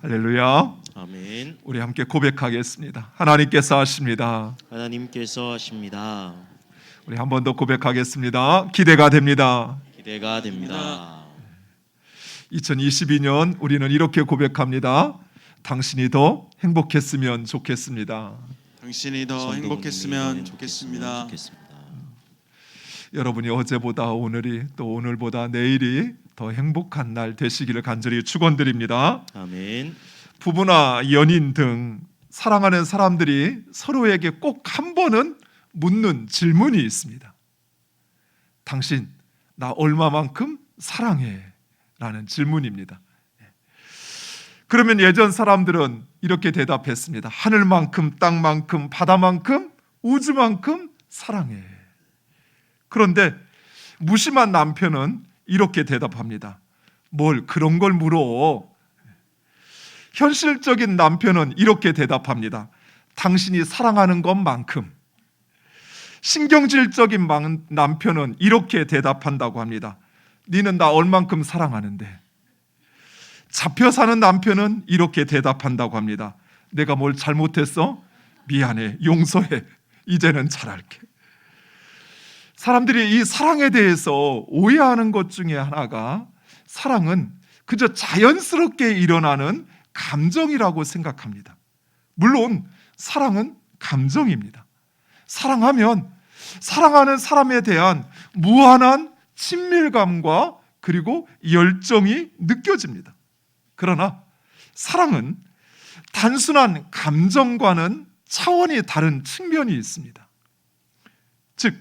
할렐루야. 아멘. 우리 함께 고백하겠습니다. 하나님께서 하십니다. 하나님께서 하십니다. 우리 한 번 더 고백하겠습니다. 기대가 됩니다. 기대가 됩니다. 2022년 우리는 이렇게 고백합니다. 당신이 더 행복했으면 좋겠습니다. 당신이 더 행복했으면 좋겠습니다. 여러분이 어제보다 오늘이 또 오늘보다 내일이 더 행복한 날 되시기를 간절히 축원드립니다. 아멘. 부부나 연인 등 사랑하는 사람들이 서로에게 꼭 한 번은 묻는 질문이 있습니다. 당신 나 얼마만큼 사랑해? 라는 질문입니다. 그러면 예전 사람들은 이렇게 대답했습니다. 하늘만큼, 땅만큼, 바다만큼, 우주만큼 사랑해. 그런데 무심한 남편은 이렇게 대답합니다. 뭘 그런 걸 물어? 현실적인 남편은 이렇게 대답합니다. 당신이 사랑하는 것만큼. 신경질적인 남편은 이렇게 대답한다고 합니다. 니는 나 얼만큼 사랑하는데. 잡혀 사는 남편은 이렇게 대답한다고 합니다. 내가 뭘 잘못했어? 미안해, 용서해, 이제는 잘할게. 사람들이 이 사랑에 대해서 오해하는 것 중에 하나가 사랑은 그저 자연스럽게 일어나는 감정이라고 생각합니다. 물론 사랑은 감정입니다. 사랑하면 사랑하는 사람에 대한 무한한 친밀감과 그리고 열정이 느껴집니다. 그러나 사랑은 단순한 감정과는 차원이 다른 측면이 있습니다. 즉,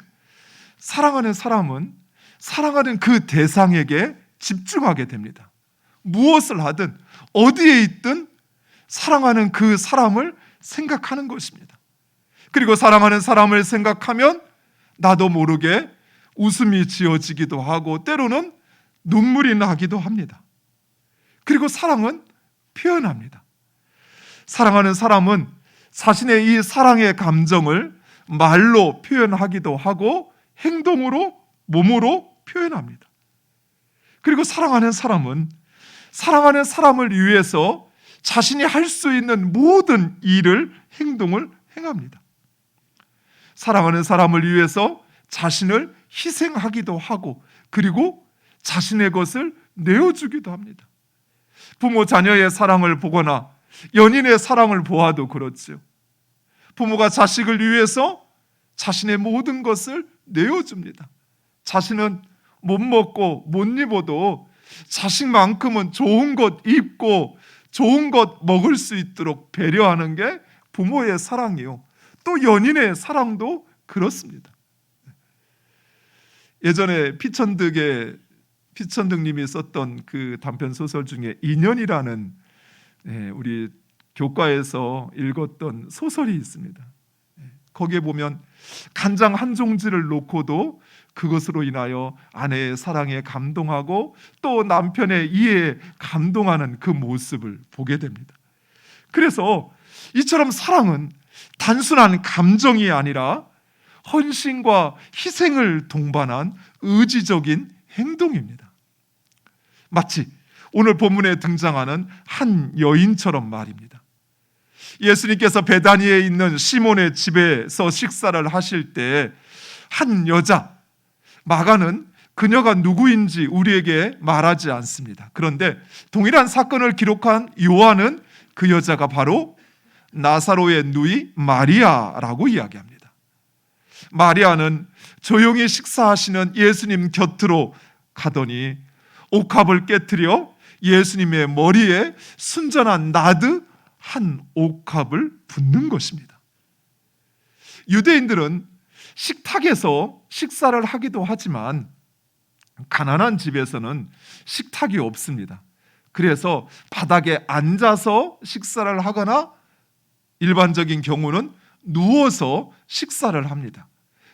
사랑하는 사람은 사랑하는 그 대상에게 집중하게 됩니다. 무엇을 하든 어디에 있든 사랑하는 그 사람을 생각하는 것입니다. 그리고 사랑하는 사람을 생각하면 나도 모르게 웃음이 지어지기도 하고 때로는 눈물이 나기도 합니다. 그리고 사랑은 표현합니다. 사랑하는 사람은 자신의 이 사랑의 감정을 말로 표현하기도 하고 행동으로, 몸으로 표현합니다. 그리고 사랑하는 사람은 사랑하는 사람을 위해서 자신이 할 수 있는 모든 일을, 행동을 행합니다. 사랑하는 사람을 위해서 자신을 희생하기도 하고 그리고 자신의 것을 내어주기도 합니다. 부모 자녀의 사랑을 보거나 연인의 사랑을 보아도 그렇죠. 부모가 자식을 위해서 자신의 모든 것을 내어줍니다. 자신은 못 먹고 못 입어도 자식만큼은 좋은 것 입고 좋은 것 먹을 수 있도록 배려하는 게 부모의 사랑이요. 또 연인의 사랑도 그렇습니다. 예전에 피천득님이 썼던 그 단편 소설 중에 인연이라는 우리 교과에서 읽었던 소설이 있습니다. 거기에 보면 간장 한 종지를 놓고도 그것으로 인하여 아내의 사랑에 감동하고 또 남편의 이해에 감동하는 그 모습을 보게 됩니다. 그래서 이처럼 사랑은 단순한 감정이 아니라 헌신과 희생을 동반한 의지적인 행동입니다. 마치 오늘 본문에 등장하는 한 여인처럼 말입니다. 예수님께서 베다니에 있는 시몬의 집에서 식사를 하실 때 한 여자, 마가는 그녀가 누구인지 우리에게 말하지 않습니다. 그런데 동일한 사건을 기록한 요한은 그 여자가 바로 나사로의 누이 마리아라고 이야기합니다. 마리아는 조용히 식사하시는 예수님 곁으로 가더니 옥합을 깨트려 예수님의 머리에 순전한 나드 한 옥합을 붓는 것입니다. 유대인들은 식탁에서 식사를 하기도 하지만 가난한 집에서는 식탁이 없습니다. 그래서 바닥에 앉아서 식사를 하거나 일반적인 경우는 누워서 식사를 합니다.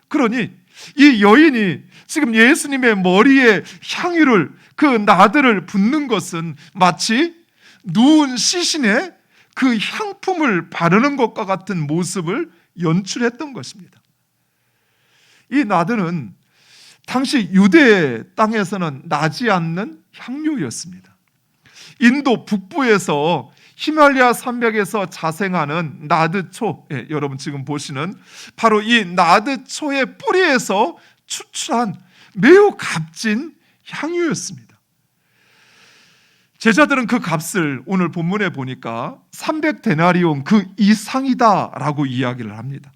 그러니 이 여인이 지금 예수님의 머리에 향유를, 그 나드를 붓는 것은 마치 누운 시신에 그 향품을 바르는 것과 같은 모습을 연출했던 것입니다. 이 나드는 당시 유대 땅에서는 나지 않는 향료였습니다. 인도 북부에서 히말라야 산맥에서 자생하는 나드초, 여러분 지금 보시는 바로 이 나드초의 뿌리에서 추출한 매우 값진 향유였습니다. 제자들은 그 값을 오늘 본문에 보니까 300데나리온 그 이상이다라고 이야기를 합니다.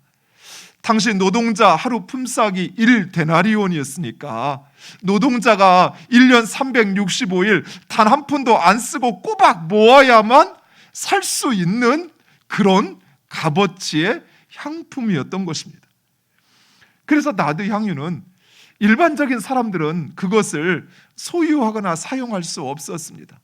당시 노동자 하루 품삯이 1데나리온이었으니까 노동자가 1년 365일 단 한 푼도 안 쓰고 꼬박 모아야만 살 수 있는 그런 값어치의 향품이었던 것입니다. 그래서 나드 향유는 일반적인 사람들은 그것을 소유하거나 사용할 수 없었습니다.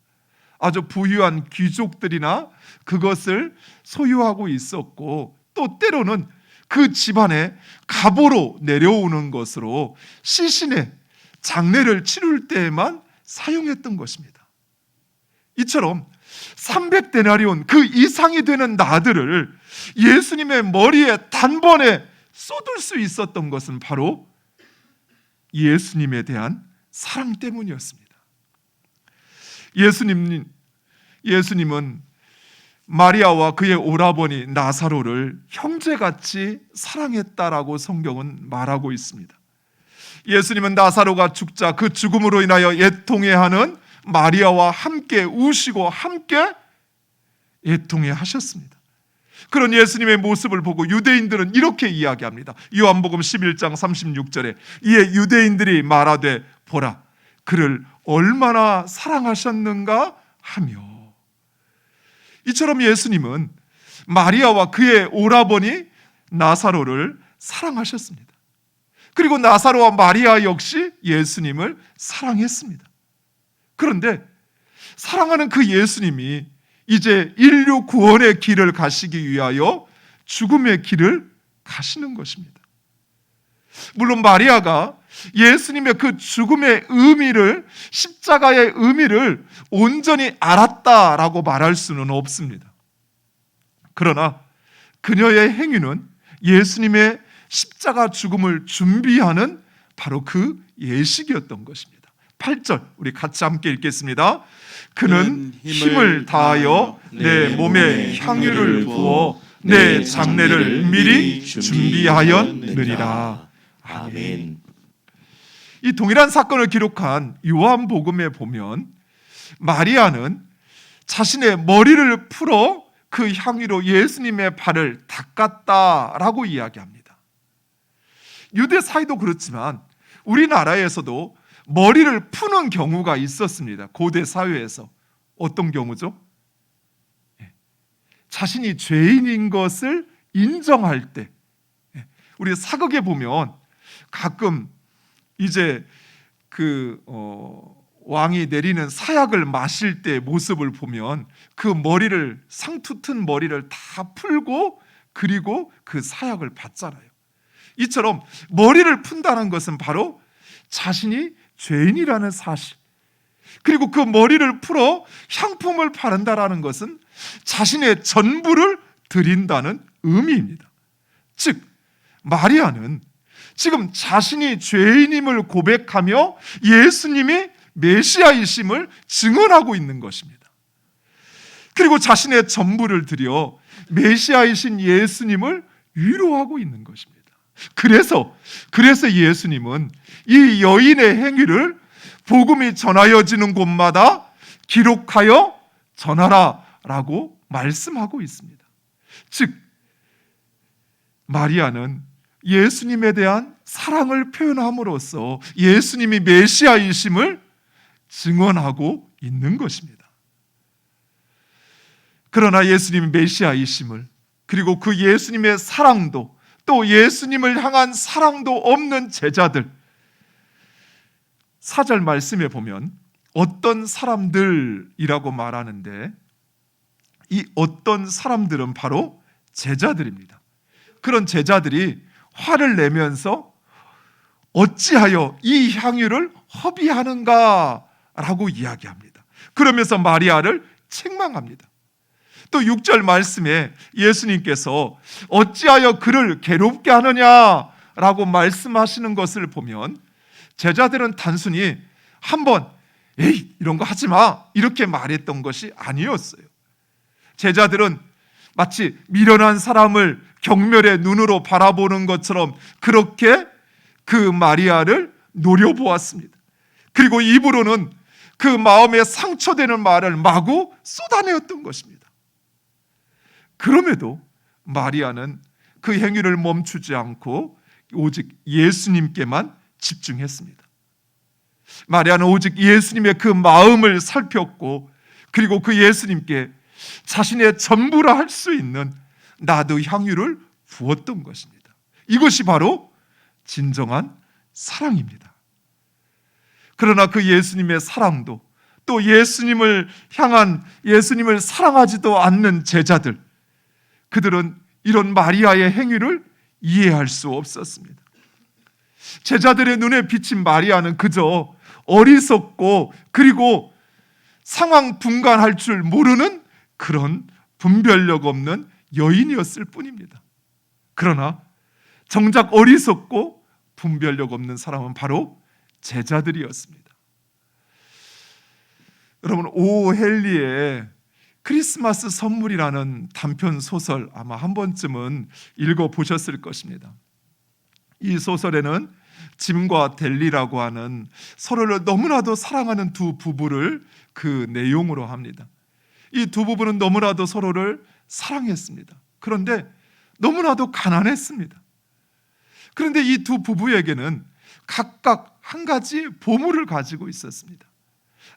아주 부유한 귀족들이나 그것을 소유하고 있었고, 또 때로는 그 집안에 갑오로 내려오는 것으로 시신의 장례를 치를 때에만 사용했던 것입니다. 이처럼 300데나리온 그 이상이 되는 나드를 예수님의 머리에 단번에 쏟을 수 있었던 것은 바로 예수님에 대한 사랑 때문이었습니다. 예수님은 마리아와 그의 오라버니 나사로를 형제같이 사랑했다라고 성경은 말하고 있습니다. 예수님은 나사로가 죽자 그 죽음으로 인하여 애통해하는 마리아와 함께 우시고 함께 애통해하셨습니다. 그런 예수님의 모습을 보고 유대인들은 이렇게 이야기합니다. 요한복음 11장 36절에 이에 유대인들이 말하되 보라 그를 얼마나 사랑하셨는가 하며, 이처럼 예수님은 마리아와 그의 오라버니 나사로를 사랑하셨습니다. 그리고 나사로와 마리아 역시 예수님을 사랑했습니다. 그런데 사랑하는 그 예수님이 이제 인류 구원의 길을 가시기 위하여 죽음의 길을 가시는 것입니다. 물론 마리아가 예수님의 그 죽음의 의미를, 십자가의 의미를 온전히 알았다라고 말할 수는 없습니다. 그러나 그녀의 행위는 예수님의 십자가 죽음을 준비하는 바로 그 예식이었던 것입니다. 8절 우리 같이 함께 읽겠습니다. 그는 힘을 다하여 내 몸에 향유를 부어 내 장례를 미리 준비하였느니라. 아멘. 이 동일한 사건을 기록한 요한복음에 보면 마리아는 자신의 머리를 풀어 그 향유로 예수님의 발을 닦았다라고 이야기합니다. 유대 사이도 그렇지만 우리나라에서도 머리를 푸는 경우가 있었습니다. 고대 사회에서. 어떤 경우죠? 자신이 죄인인 것을 인정할 때, 우리 사극에 보면 가끔 이제 왕이 내리는 사약을 마실 때 모습을 보면 그 머리를, 상투 튼 머리를 다 풀고 그리고 그 사약을 받잖아요. 이처럼 머리를 푼다는 것은 바로 자신이 죄인이라는 사실, 그리고 그 머리를 풀어 향품을 바른다라는 것은 자신의 전부를 드린다는 의미입니다. 즉 마리아는 지금 자신이 죄인임을 고백하며 예수님이 메시아이심을 증언하고 있는 것입니다. 그리고 자신의 전부를 드려 메시아이신 예수님을 위로하고 있는 것입니다. 그래서 예수님은 이 여인의 행위를 복음이 전하여지는 곳마다 기록하여 전하라라고 말씀하고 있습니다. 즉 마리아는 예수님에 대한 사랑을 표현함으로써 예수님이 메시아이심을 증언하고 있는 것입니다. 그러나 예수님이 메시아이심을, 그리고 그 예수님의 사랑도, 또 예수님을 향한 사랑도 없는 제자들, 4절 말씀에 보면 어떤 사람들이라고 말하는데, 이 어떤 사람들은 바로 제자들입니다. 그런 제자들이 화를 내면서 어찌하여 이 향유를 허비하는가라고 이야기합니다. 그러면서 마리아를 책망합니다. 또 6절 말씀에 예수님께서 어찌하여 그를 괴롭게 하느냐라고 말씀하시는 것을 보면 제자들은 단순히 한번 에이, 이런 거 하지 마, 이렇게 말했던 것이 아니었어요. 제자들은 마치 미련한 사람을 경멸의 눈으로 바라보는 것처럼 그렇게 그 마리아를 노려보았습니다. 그리고 입으로는 그 마음에 상처되는 말을 마구 쏟아내었던 것입니다. 그럼에도 마리아는 그 행위를 멈추지 않고 오직 예수님께만 집중했습니다. 마리아는 오직 예수님의 그 마음을 살폈고, 그리고 그 예수님께 자신의 전부라 할 수 있는 나드 향유를 부었던 것입니다. 이것이 바로 진정한 사랑입니다. 그러나 그 예수님의 사랑도, 또 예수님을 향한, 예수님을 사랑하지도 않는 제자들, 그들은 이런 마리아의 행위를 이해할 수 없었습니다. 제자들의 눈에 비친 마리아는 그저 어리석고, 그리고 상황 분간할 줄 모르는 그런 분별력 없는 여인이었을 뿐입니다. 그러나 정작 어리석고 분별력 없는 사람은 바로 제자들이었습니다. 여러분, 오헬리의 크리스마스 선물이라는 단편 소설 아마 한 번쯤은 읽어보셨을 것입니다. 이 소설에는 짐과 델리라고 하는 서로를 너무나도 사랑하는 두 부부를 그 내용으로 합니다. 이 두 부부는 너무나도 서로를 사랑했습니다. 그런데 너무나도 가난했습니다. 그런데 이 두 부부에게는 각각 한 가지 보물을 가지고 있었습니다.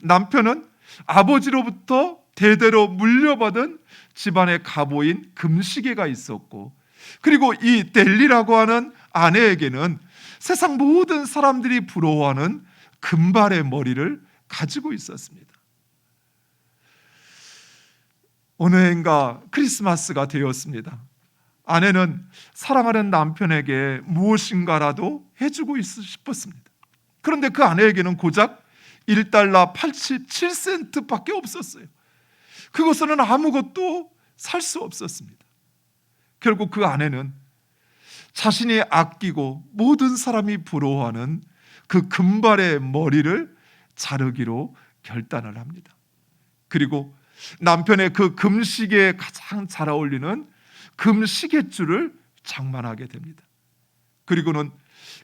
남편은 아버지로부터 대대로 물려받은 집안의 가보인 금시계가 있었고, 그리고 이 델리라고 하는 아내에게는 세상 모든 사람들이 부러워하는 금발의 머리를 가지고 있었습니다. 어느 해인가 크리스마스가 되었습니다. 아내는 사랑하는 남편에게 무엇인가라도 해주고 싶었습니다. 그런데 그 아내에게는 고작 $1 87센트밖에 없었어요. 그것은 아무것도 살 수 없었습니다. 결국 그 아내는 자신이 아끼고 모든 사람이 부러워하는 그 금발의 머리를 자르기로 결단을 합니다. 그리고 남편의 그 금시계에 가장 잘 어울리는 금시계줄을 장만하게 됩니다. 그리고는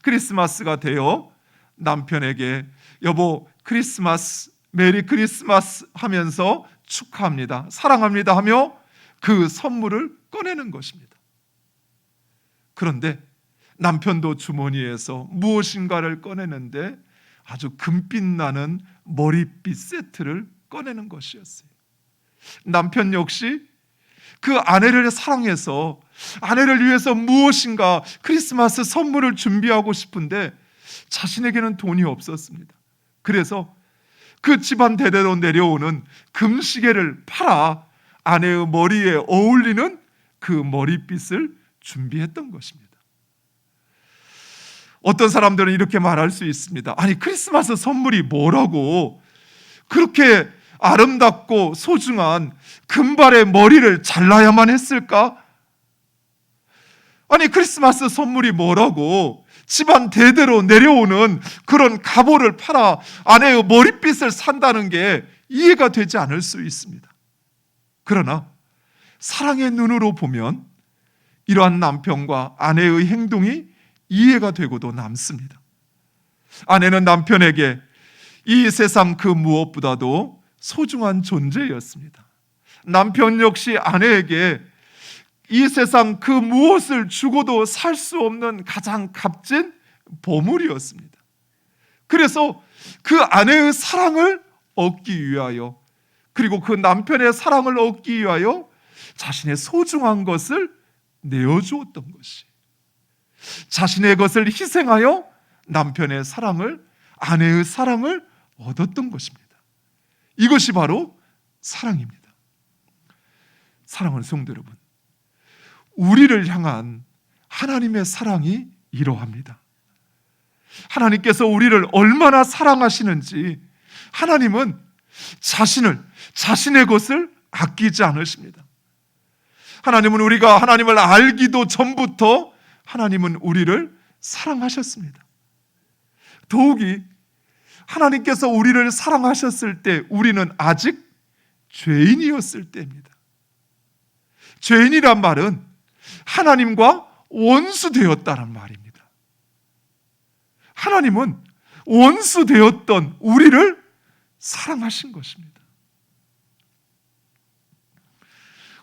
크리스마스가 되어 남편에게 여보 크리스마스, 메리 크리스마스 하면서 축하합니다, 사랑합니다 하며 그 선물을 꺼내는 것입니다. 그런데 남편도 주머니에서 무엇인가를 꺼내는데 아주 금빛 나는 머리빗 세트를 꺼내는 것이었어요. 남편 역시 그 아내를 사랑해서 아내를 위해서 무엇인가 크리스마스 선물을 준비하고 싶은데 자신에게는 돈이 없었습니다. 그래서 그 집안 대대로 내려오는 금시계를 팔아 아내의 머리에 어울리는 그 머리빗을 준비했던 것입니다. 어떤 사람들은 이렇게 말할 수 있습니다. 아니, 크리스마스 선물이 뭐라고 그렇게 아름답고 소중한 금발의 머리를 잘라야만 했을까? 아니, 크리스마스 선물이 뭐라고 집안 대대로 내려오는 그런 갑오를 팔아 아내의 머리빗을 산다는 게 이해가 되지 않을 수 있습니다. 그러나 사랑의 눈으로 보면 이러한 남편과 아내의 행동이 이해가 되고도 남습니다. 아내는 남편에게 이 세상 그 무엇보다도 소중한 존재였습니다. 남편 역시 아내에게 이 세상 그 무엇을 주고도 살 수 없는 가장 값진 보물이었습니다. 그래서 그 아내의 사랑을 얻기 위하여, 그리고 그 남편의 사랑을 얻기 위하여 자신의 소중한 것을 내어주었던 것이, 자신의 것을 희생하여 남편의 사랑을, 아내의 사랑을 얻었던 것입니다. 이것이 바로 사랑입니다. 사랑하는 성도 여러분, 우리를 향한 하나님의 사랑이 이러합니다. 하나님께서 우리를 얼마나 사랑하시는지 하나님은 자신의 것을 아끼지 않으십니다. 하나님은 우리가 하나님을 알기도 전부터 하나님은 우리를 사랑하셨습니다. 더욱이 하나님께서 우리를 사랑하셨을 때 우리는 아직 죄인이었을 때입니다. 죄인이란 말은 하나님과 원수 되었다는 말입니다. 하나님은 원수 되었던 우리를 사랑하신 것입니다.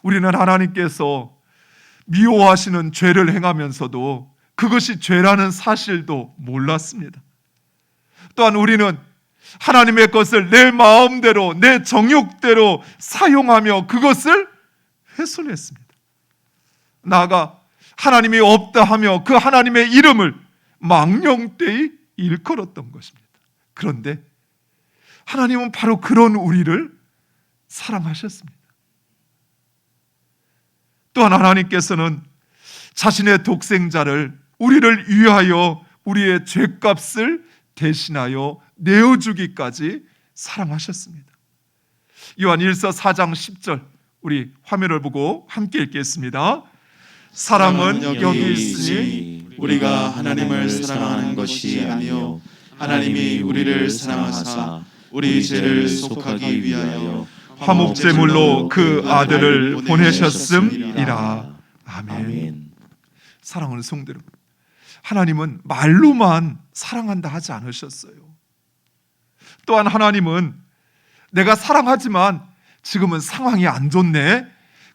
우리는 하나님께서 미워하시는 죄를 행하면서도 그것이 죄라는 사실도 몰랐습니다. 또한 우리는 하나님의 것을 내 마음대로, 내 정욕대로 사용하며 그것을 훼손했습니다. 나아가 하나님이 없다 하며 그 하나님의 이름을 망령되이 일컬었던 것입니다. 그런데 하나님은 바로 그런 우리를 사랑하셨습니다. 또한 하나님께서는 자신의 독생자를 우리를 위하여 우리의 죄값을 대신하여 내어주기까지 사랑하셨습니다. 요한 1서 4장 10절 우리 화면을 보고 함께 읽겠습니다. 사랑은 여기 있으니 우리가 하나님을 사랑하는 것이 아니요 하나님이 우리를 사랑하사 우리 죄를 속하기 위하여 화목제물로 그 아들을 보내셨음이라. 아멘. 사랑하는 성도 여러분, 하나님은 말로만 사랑한다 하지 않으셨어요. 또한 하나님은 내가 사랑하지만 지금은 상황이 안 좋네,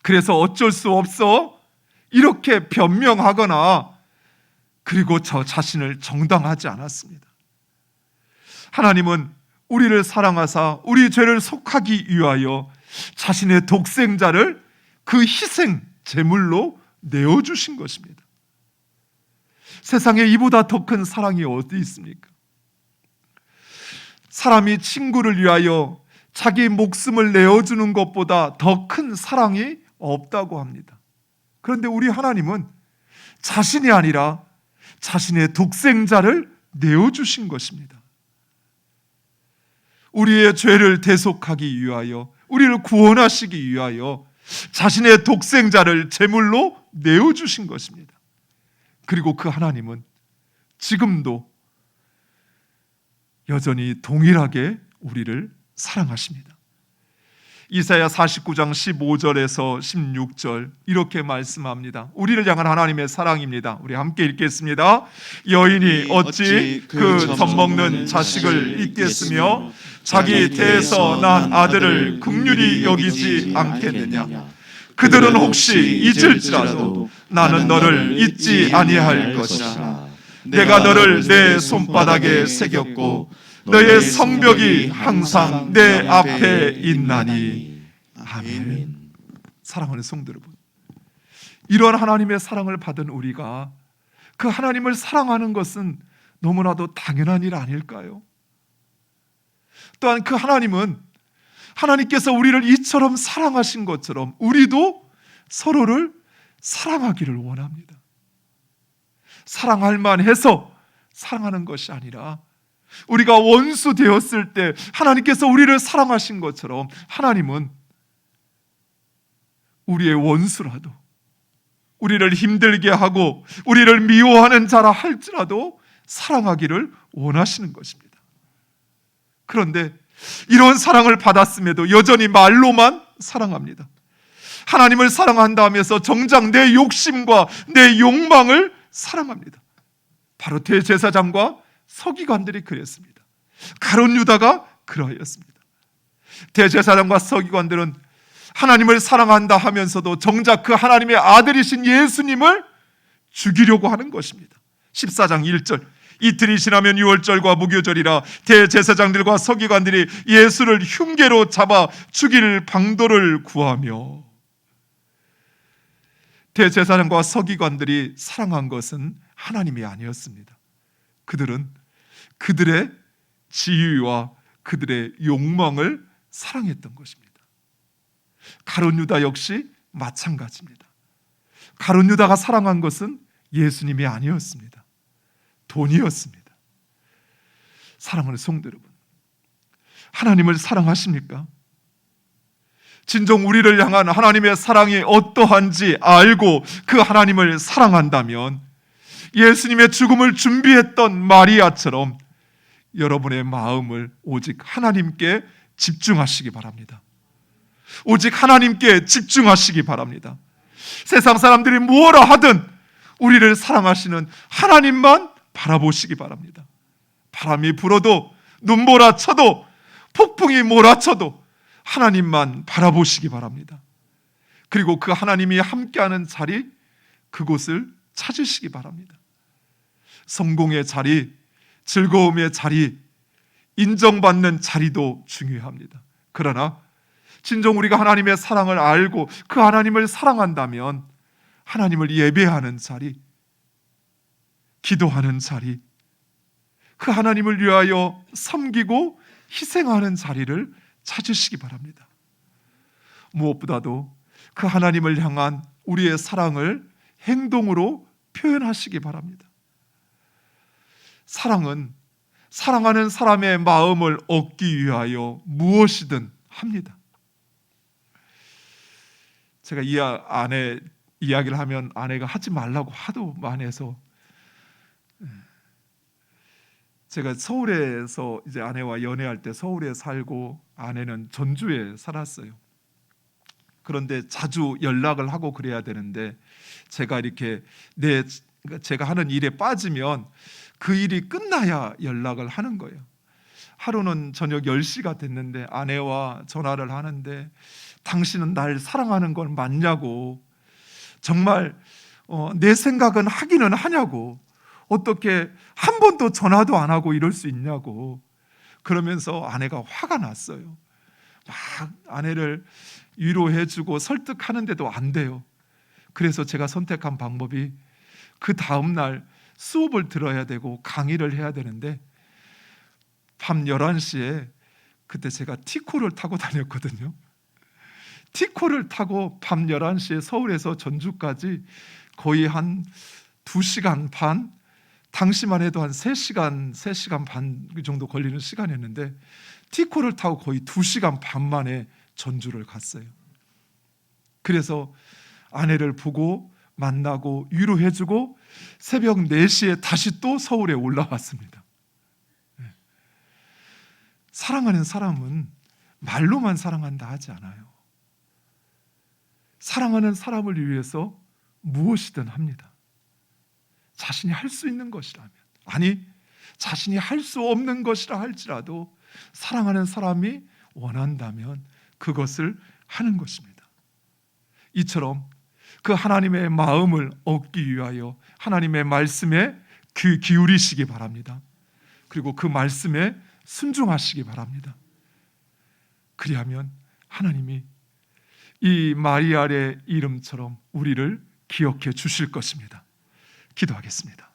그래서 어쩔 수 없어, 이렇게 변명하거나 그리고 저 자신을 정당하지 않았습니다. 하나님은 우리를 사랑하사 우리 죄를 속하기 위하여 자신의 독생자를 그 희생 제물로 내어주신 것입니다. 세상에 이보다 더 큰 사랑이 어디 있습니까? 사람이 친구를 위하여 자기 목숨을 내어주는 것보다 더 큰 사랑이 없다고 합니다. 그런데 우리 하나님은 자신이 아니라 자신의 독생자를 내어주신 것입니다. 우리의 죄를 대속하기 위하여, 우리를 구원하시기 위하여 자신의 독생자를 제물로 내어주신 것입니다. 그리고 그 하나님은 지금도 여전히 동일하게 우리를 사랑하십니다. 이사야 49장 15절에서 16절 이렇게 말씀합니다. 우리를 향한 하나님의 사랑입니다. 우리 함께 읽겠습니다. 여인이 어찌 그 젖먹는 자식을 잊겠으며 자기 태에서 난 아들을 긍휼히 여기지 않겠느냐. 그들은 혹시 잊을지라도 나는 너를 잊지 아니할 것이라. 내가 너를 내 손바닥에 새겼고 너의 성벽이 항상 내 앞에 있나니. 아멘. 사랑하는 성도 여러분, 이런 하나님의 사랑을 받은 우리가 그 하나님을 사랑하는 것은 너무나도 당연한 일 아닐까요? 또한 그 하나님은 하나님께서 우리를 이처럼 사랑하신 것처럼 우리도 서로를 사랑하기를 원합니다. 사랑할 만해서 사랑하는 것이 아니라 우리가 원수 되었을 때 하나님께서 우리를 사랑하신 것처럼 하나님은 우리의 원수라도, 우리를 힘들게 하고 우리를 미워하는 자라 할지라도 사랑하기를 원하시는 것입니다. 그런데 이런 사랑을 받았음에도 여전히 말로만 사랑합니다. 하나님을 사랑한다 하면서 정작 내 욕심과 내 욕망을 사랑합니다. 바로 대제사장과 서기관들이 그랬습니다. 가룟 유다가 그러하였습니다. 대제사장과 서기관들은 하나님을 사랑한다 하면서도 정작 그 하나님의 아들이신 예수님을 죽이려고 하는 것입니다. 14장 1절 이틀이 지나면 유월절과 무교절이라 대제사장들과 서기관들이 예수를 흉계로 잡아 죽일 방도를 구하며. 대제사장과 서기관들이 사랑한 것은 하나님이 아니었습니다. 그들은 그들의 지위와 그들의 욕망을 사랑했던 것입니다. 가룟 유다 역시 마찬가지입니다. 가룟 유다가 사랑한 것은 예수님이 아니었습니다. 돈이었습니다. 사랑하는 성도 여러분, 하나님을 사랑하십니까? 진정 우리를 향한 하나님의 사랑이 어떠한지 알고 그 하나님을 사랑한다면 예수님의 죽음을 준비했던 마리아처럼 여러분의 마음을 오직 하나님께 집중하시기 바랍니다. 오직 하나님께 집중하시기 바랍니다. 세상 사람들이 무엇라 하든 우리를 사랑하시는 하나님만 바라보시기 바랍니다. 바람이 불어도 눈 몰아쳐도 폭풍이 몰아쳐도 하나님만 바라보시기 바랍니다. 그리고 그 하나님이 함께하는 자리, 그곳을 찾으시기 바랍니다. 성공의 자리, 즐거움의 자리, 인정받는 자리도 중요합니다. 그러나 진정 우리가 하나님의 사랑을 알고 그 하나님을 사랑한다면 하나님을 예배하는 자리, 기도하는 자리, 그 하나님을 위하여 섬기고 희생하는 자리를 찾으시기 바랍니다. 무엇보다도 그 하나님을 향한 우리의 사랑을 행동으로 표현하시기 바랍니다. 사랑은 사랑하는 사람의 마음을 얻기 위하여 무엇이든 합니다. 제가 이 아내 이야기를 하면 아내가 하지 말라고 하도 많이 해서, 제가 서울에서 이제 아내와 연애할 때 서울에 살고 아내는 전주에 살았어요. 그런데 자주 연락을 하고 그래야 되는데 제가 이렇게 제가 하는 일에 빠지면 그 일이 끝나야 연락을 하는 거예요. 하루는 저녁 10시가 됐는데 아내와 전화를 하는데 당신은 날 사랑하는 건 맞냐고, 정말 내 생각은 하기는 하냐고, 어떻게 한 번도 전화도 안 하고 이럴 수 있냐고. 그러면서 아내가 화가 났어요. 막 아내를 위로해주고 설득하는데도 안 돼요. 그래서 제가 선택한 방법이 그 다음날 수업을 들어야 되고 강의를 해야 되는데 밤 11시에 그때 제가 티코를 타고 다녔거든요. 티코를 타고 밤 11시에 서울에서 전주까지 거의 한 2시간 반, 당시만 해도 한 3시간 반 정도 걸리는 시간이었는데 티코를 타고 거의 2시간 반 만에 전주를 갔어요. 그래서 아내를 보고 만나고 위로해주고 새벽 4시에 다시 또 서울에 올라왔습니다. 사랑하는 사람은 말로만 사랑한다 하지 않아요. 사랑하는 사람을 위해서 무엇이든 합니다. 자신이 할 수 있는 것이라면, 아니 자신이 할 수 없는 것이라 할지라도 사랑하는 사람이 원한다면 그것을 하는 것입니다. 이처럼 그 하나님의 마음을 얻기 위하여 하나님의 말씀에 귀 기울이시기 바랍니다. 그리고 그 말씀에 순종하시기 바랍니다. 그리하면 하나님이 이 마리아의 이름처럼 우리를 기억해 주실 것입니다. 기도하겠습니다.